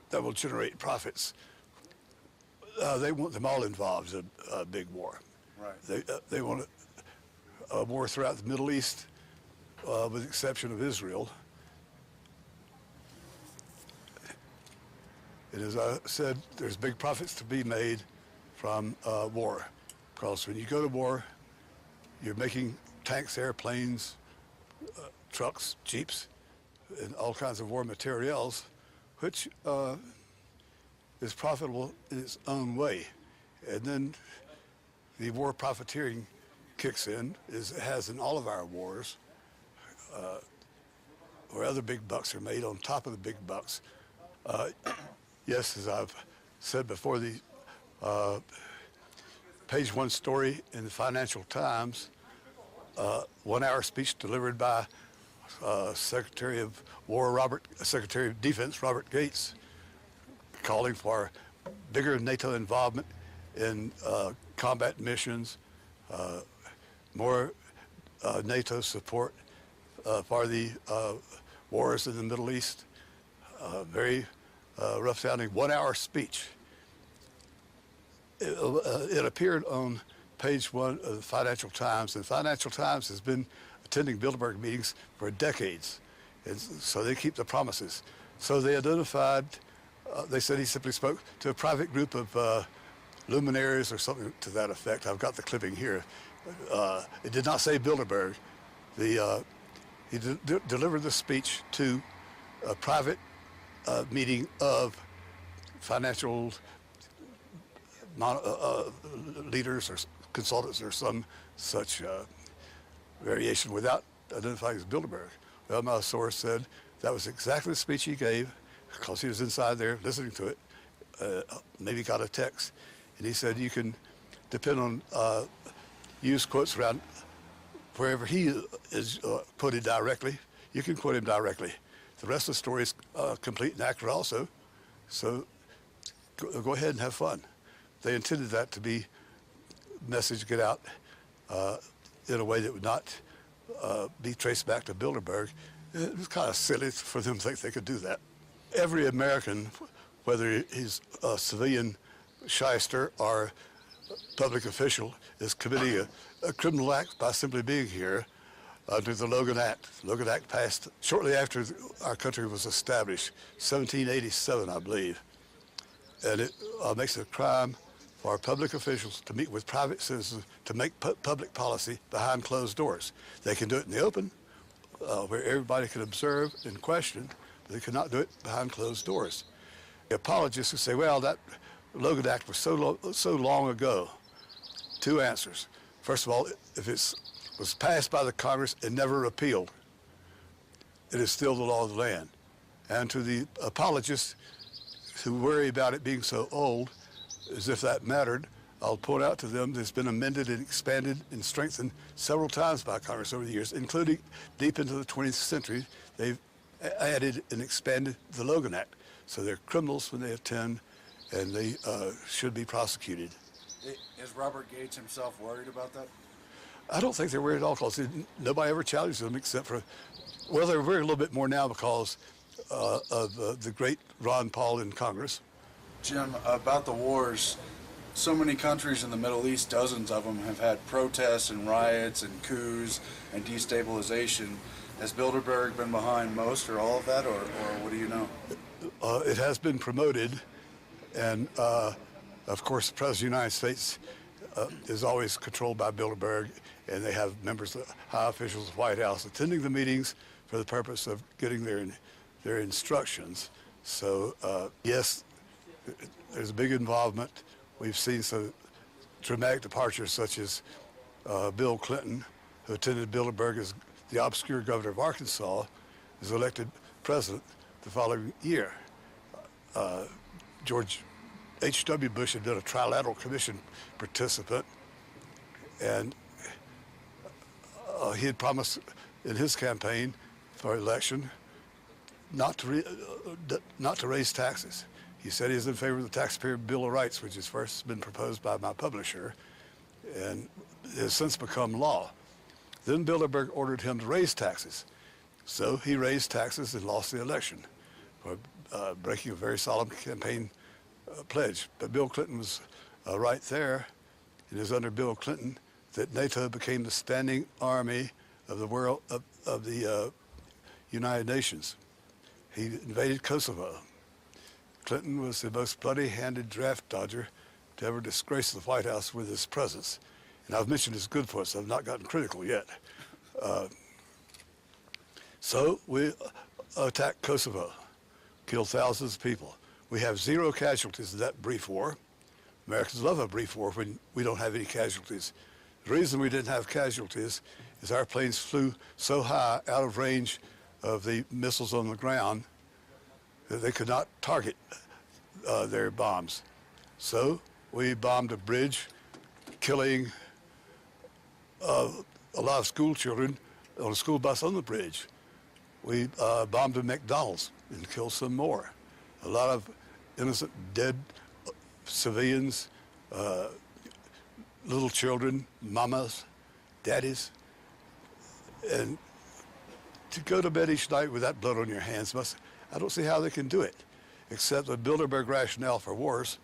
that will generate profits. They want them all involved in a big war. Right. They want a war throughout the Middle East, with the exception of Israel. And as I said, there's big profits to be made from war. Because when you go to war, you're making tanks, airplanes, trucks, jeeps, and all kinds of war materials, which, if you don't have the is profitable in its own way. And then the war profiteering kicks in, as it has in all of our wars, where other big bucks are made on top of the big bucks. Yes, as I've said before, the page one story in the Financial Times, 1 hour speech delivered by Secretary of Defense Robert Gates, calling for bigger NATO involvement in combat missions, more NATO support for the wars in the Middle East. Very rough-sounding 1 hour speech. It appeared on page one of the Financial Times, and the Financial Times has been attending Bilderberg meetings for decades, and so they keep the promises. So they identified, they said he simply spoke to a private group of luminaries or something to that effect. I've got the clipping here. It did not say Bilderberg. He delivered the speech to a private meeting of financial leaders or consultants or some such variation without identifying as Bilderberg. Well, my source said that was exactly the speech he gave because he was inside there listening to it, maybe got a text. And he said you can depend on use quotes around wherever he is quoted directly. You can quote him directly. The rest of the story is complete and accurate also. So go ahead and have fun. They intended that to be message get out in a way that would not be traced back to Bilderberg. It was kind of silly for them to think they could do that. Every American, whether he's a civilian shyster or public official, is committing a criminal act by simply being here under the Logan Act. The Logan Act passed shortly after our country was established, 1787, I believe. And it makes it a crime for public officials to meet with private citizens to make public policy behind closed doors. They can do it in the open, where everybody can observe and question, but they cannot do it behind closed doors. The apologists who say, well, that Logan Act was so long ago. Two answers. First of all, if it was passed by the Congress and never repealed, it is still the law of the land. And to the apologists who worry about it being so old, as if that mattered, I'll point out to them that it's been amended and expanded and strengthened several times by Congress over the years, including deep into the 20th century. They've added and expanded the Logan Act. So they're criminals when they attend, and they should be prosecuted. Is Robert Gates himself worried about that? I don't think they're worried at all because nobody ever challenged them except for, well, they're worried a little bit more now because of the great Ron Paul in Congress. Jim, about the wars, so many countries in the Middle East, dozens of them, have had protests and riots and coups and destabilization. Has Bilderberg been behind most or all of that, or what do you know? It has been promoted, and of course, the President of the United States is always controlled by Bilderberg, and they have members, high officials of the White House attending the meetings for the purpose of getting their instructions. So, yes, there's a big involvement. We've seen some dramatic departures, such as Bill Clinton, who attended Bilderberg as the obscure governor of Arkansas, is elected president the following year. George H.W. Bush had been a trilateral commission participant, and he had promised in his campaign for election not to raise taxes. He said he was in favor of the Taxpayer Bill of Rights, which has first been proposed by my publisher, and has since become law. Then Bilderberg ordered him to raise taxes. So he raised taxes and lost the election for breaking a very solemn campaign pledge. But Bill Clinton was right there. It is under Bill Clinton that NATO became the standing army of the world, of the United Nations. He invaded Kosovo. Clinton was the most bloody-handed draft dodger to ever disgrace the White House with his presence. And I've mentioned his good points. I've not gotten critical yet. So we attacked Kosovo, killed thousands of people. We have 0 casualties in that brief war. Americans love a brief war when we don't have any casualties. The reason we didn't have casualties is our planes flew so high out of range of the missiles on the ground that they could not target their bombs. So we bombed a bridge, killing a lot of school children on a school bus on the bridge. We bombed a McDonald's and killed some more. A lot of innocent dead civilians, little children, mamas, daddies. And to go to bed each night with that blood on your hands, I don't see how they can do it, except the Bilderberg rationale for wars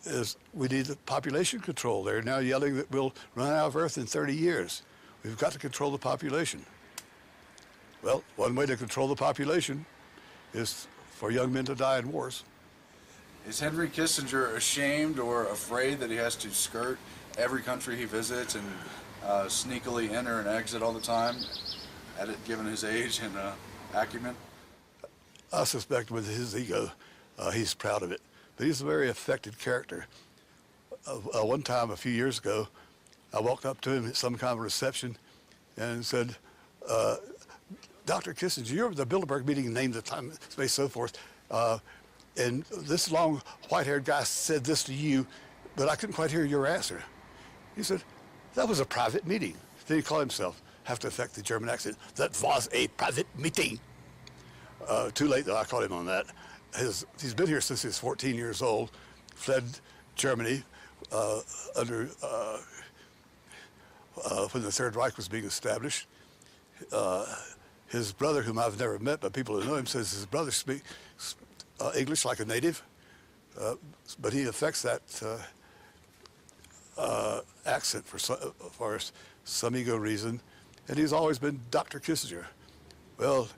is we need the population control. They're now yelling that we'll run out of Earth in 30 years. We've got to control the population. Well, one way to control the population is for young men to die in wars. Is Henry Kissinger ashamed or afraid that he has to skirt every country he visits and sneakily enter and exit all the time, given his age and acumen? I suspect with his ego, he's proud of it. But he's a very affected character. One time, a few years ago, I walked up to him at some kind of reception and said, Dr. Kissinger, you're at the Bilderberg meeting, named the time, space, so forth. And this long, white-haired guy said this to you, but I couldn't quite hear your answer. He said, that was a private meeting. Then he called himself, have to affect the German accent, that was a private meeting. Too late, though, I caught him on that. He's been here since he was 14 years old, fled Germany when the Third Reich was being established. His brother, whom I've never met, but people who know him, says his brother speaks English like a native, but he affects that accent for some ego reason, and he's always been Dr. Kissinger. Well,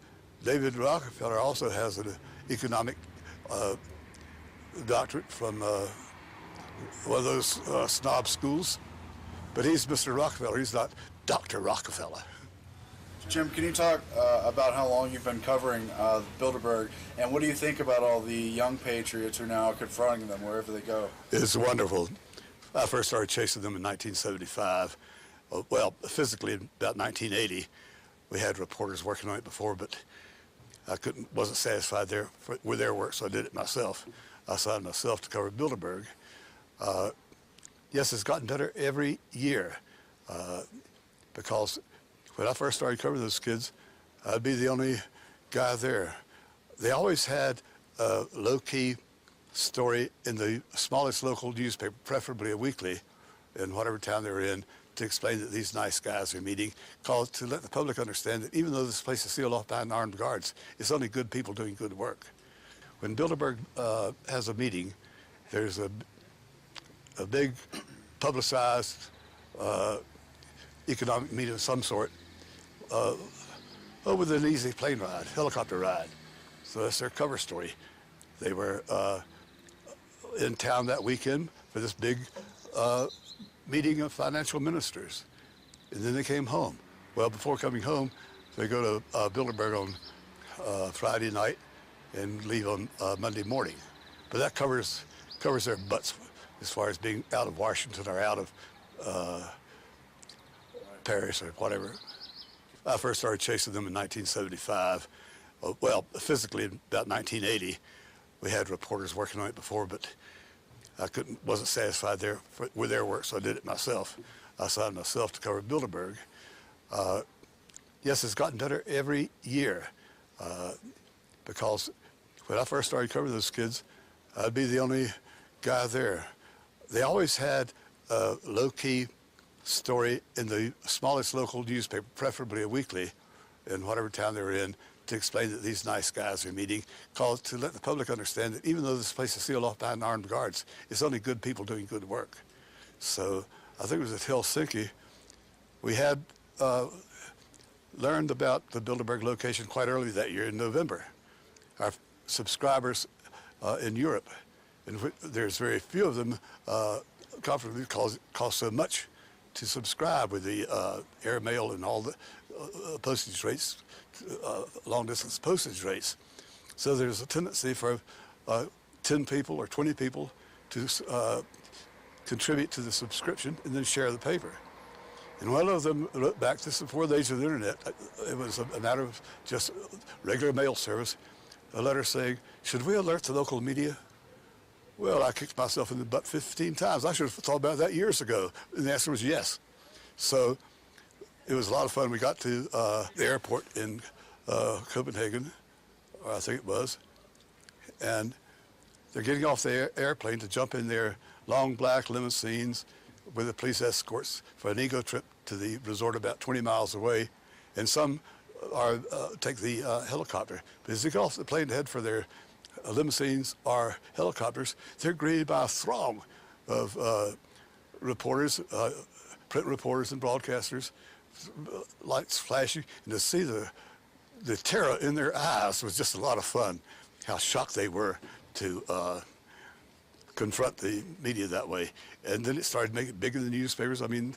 David Rockefeller also has an economic doctorate from one of those snob schools, but he's Mr. Rockefeller. He's not Dr. Rockefeller. Jim, can you talk about how long you've been covering Bilderberg, and what do you think about all the young patriots who are now confronting them wherever they go? It's wonderful. I first started chasing them in 1975. Well, physically in about 1980. We had reporters working on it before, but I wasn't satisfied with their work, so I did it myself. I assigned myself to cover Bilderberg. Yes, it's gotten better every year because when I first started covering those kids, I'd be the only guy there. They always had a low-key story in the smallest local newspaper, preferably a weekly, in whatever town they were in, to explain that these nice guys are meeting, to let the public understand that even though this place is sealed off behind armed guards, it's only good people doing good work. When Bilderberg has a meeting, there's a big publicized economic meeting of some sort with an easy plane ride, helicopter ride. So that's their cover story. They were in town that weekend for this big meeting of financial ministers. And then they came home. Well, before coming home, they go to Bilderberg on Friday night and leave on Monday morning. But that covers their butts as far as being out of Washington or out of Paris or whatever. I first started chasing them in 1975. Well, physically in about 1980. We had reporters working on it before, but I wasn't satisfied with their work, so I did it myself. I assigned myself to cover Bilderberg. Yes, it's gotten better every year because when I first started covering those kids, I'd be the only guy there. They always had a low-key story in the smallest local newspaper, preferably a weekly, in whatever town they were in, to explain that these nice guys are meeting, to let the public understand that even though this place is sealed off behind armed guards, it's only good people doing good work. So I think it was at Helsinki. We had learned about the Bilderberg location quite early that year in November. Our subscribers in Europe, and there's very few of them, comfortably cost so much to subscribe with the airmail and all the postage rates, long-distance postage rates. So there's a tendency for 10 people or 20 people to contribute to the subscription and then share the paper. And one of them wrote back, this is before the age of the internet, it was a matter of just regular mail service, a letter saying, should we alert the local media? Well, I kicked myself in the butt 15 times. I should have thought about that years ago. And the answer was yes. So it was a lot of fun. We got to the airport in Copenhagen, or I think it was, and they're getting off the airplane to jump in their long black limousines with the police escorts for an ego trip to the resort about 20 miles away, and some take the helicopter. But as they get off the plane to head for their limousines or helicopters, they're greeted by a throng of reporters, print reporters and broadcasters, lights flashing, and to see the terror in their eyes was just a lot of fun. How shocked they were to confront the media that way. And then it started making it bigger than the newspapers. I mean,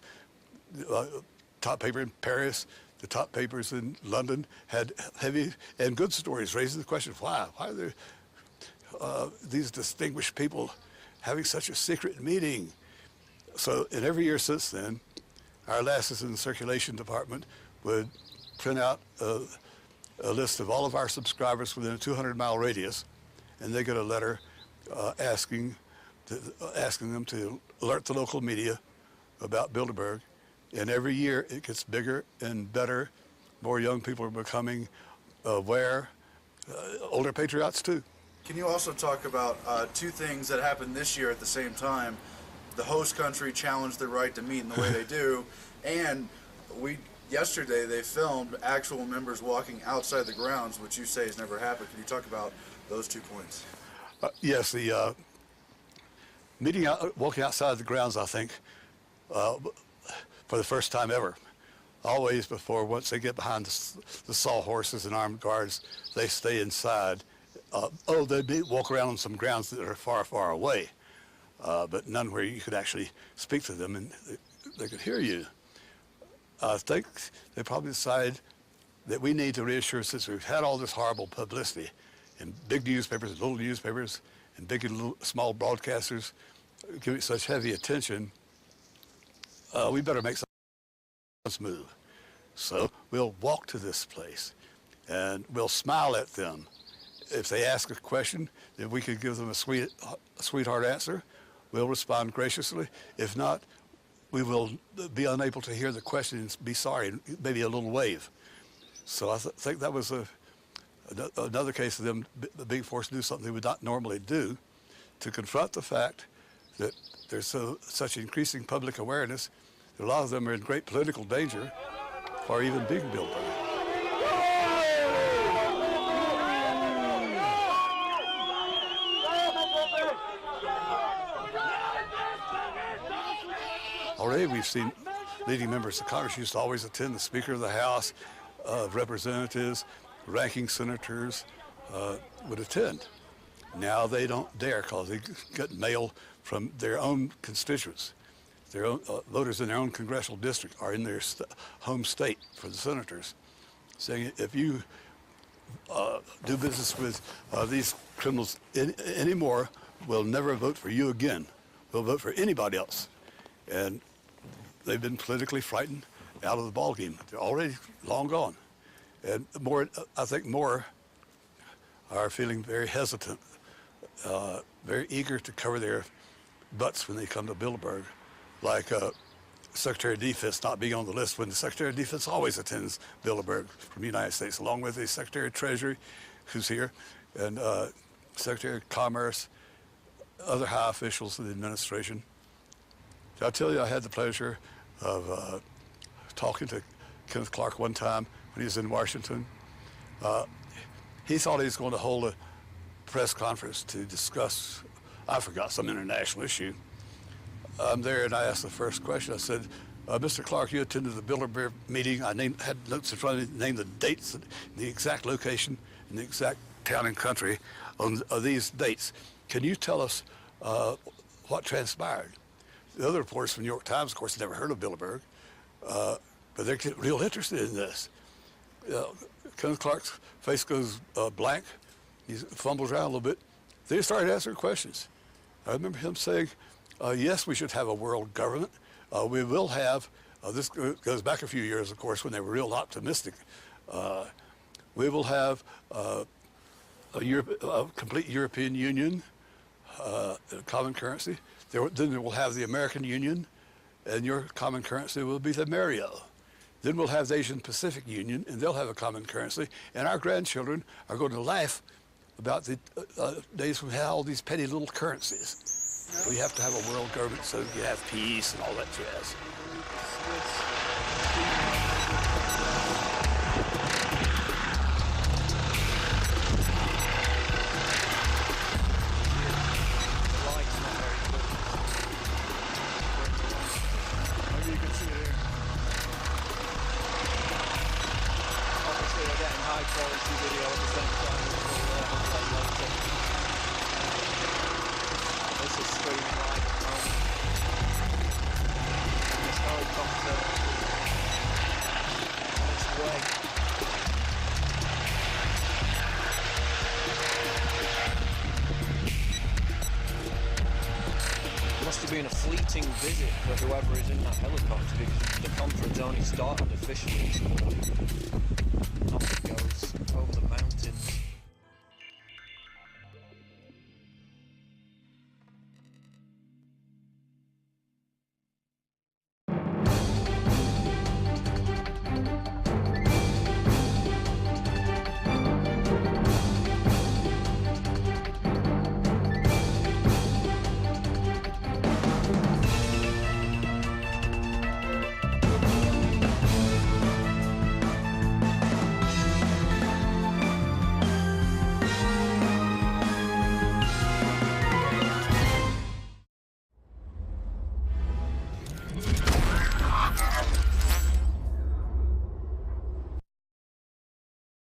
top paper in Paris, the top papers in London had heavy and good stories raising the question, why are there these distinguished people having such a secret meeting? So in every year since then, our lasses in the circulation department would print out a list of all of our subscribers within a 200-mile radius, and they get a letter asking them to alert the local media about Bilderberg. And every year it gets bigger and better. More young people are becoming aware, older patriots too. Can you also talk about two things that happened this year at the same time? The host country challenged their right to meet in the way they do, and yesterday they filmed actual members walking outside the grounds, which you say has never happened. Can you talk about those 2 points? Yes, the walking outside the grounds, I think, for the first time ever. Always before, once they get behind the sawhorses and armed guards, they stay inside. They walk around on some grounds that are far, far away, but none where you could actually speak to them and they could hear you. I think they probably decided that we need to reassure, since we've had all this horrible publicity in big newspapers and little newspapers and big and little, small broadcasters giving such heavy attention, we better make some move. So we'll walk to this place and we'll smile at them. If they ask a question, if we could give them a sweetheart answer, we'll respond graciously. If not, we will be unable to hear the question and be sorry, and maybe a little wave. So I think that was another case of them being forced to do something they would not normally do, to confront the fact that there's such increasing public awareness that a lot of them are in great political danger for even being Bilderberg. Already we've seen leading members of Congress used to always attend. The Speaker of the House, Representatives, ranking senators would attend. Now they don't dare because they get mail from their own constituents. Their own voters in their own congressional district are in their home state for the senators, saying if you do business with these criminals anymore, we'll never vote for you again. We'll vote for anybody else. And they've been politically frightened out of the ballgame. They're already long gone. And I think more are feeling very hesitant, very eager to cover their butts when they come to Bilderberg, like Secretary of Defense not being on the list when the Secretary of Defense always attends Bilderberg from the United States, along with the Secretary of Treasury, who's here, and Secretary of Commerce, other high officials of the administration. I tell you, I had the pleasure of talking to Kenneth Clark one time when he was in Washington. He thought he was going to hold a press conference to discuss, I forgot, some international issue. I'm there and I asked the first question. I said, Mr. Clark, you attended the Bilderberg meeting. I had notes in front of me, named the dates, the exact location, and the exact town and country on these dates. Can you tell us what transpired? The other reporters from the New York Times, of course, never heard of Bilderberg, but they're real interested in this. Kenneth Clark's face goes blank. He fumbles around a little bit. they started answering questions. I remember him saying, yes, we should have a world government. We will have, this goes back a few years, of course, when they were real optimistic. We will have a complete European Union, common currency. Then we'll have the American Union, and your common currency will be the Mario. Then we'll have the Asian Pacific Union, and they'll have a common currency. And our grandchildren are going to laugh about the days when we had all these petty little currencies. We have to have a world government so you have peace and all that jazz. Maybe you can see it here. Obviously, they're getting high quality video at the same time. This is streaming live at the moment. This helicopter on its way. It must have been a fleeting visit for whoever is in that helicopter, because the conference only started officially. Off it goes over the mountains.